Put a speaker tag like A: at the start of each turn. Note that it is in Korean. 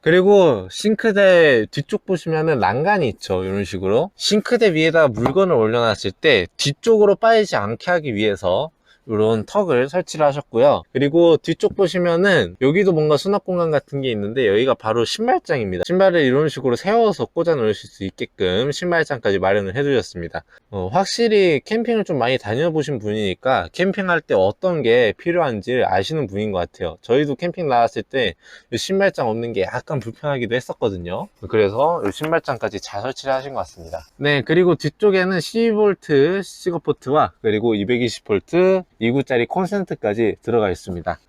A: 그리고 싱크대 뒤쪽 보시면은 난간이 있죠. 이런 식으로 싱크대 위에다 물건을 올려놨을 때 뒤쪽으로 빠지지 않게 하기 위해서 이런 턱을 설치를 하셨고요. 그리고 뒤쪽 보시면은 여기도 뭔가 수납 공간 같은 게 있는데 여기가 바로 신발장입니다. 신발을 이런 식으로 세워서 꽂아 놓으실 수 있게끔 신발장까지 마련을 해 두셨습니다. 확실히 캠핑을 좀 많이 다녀보신 분이니까 캠핑할 때 어떤 게 필요한지 아시는 분인 것 같아요. 저희도 캠핑 나왔을 때 신발장 없는 게 약간 불편하기도 했었거든요. 그래서 이 신발장까지 잘 설치를 하신 것 같습니다. 네, 그리고 뒤쪽에는 12V 시거포트와 그리고 220V 2구짜리 콘센트까지 들어가 있습니다.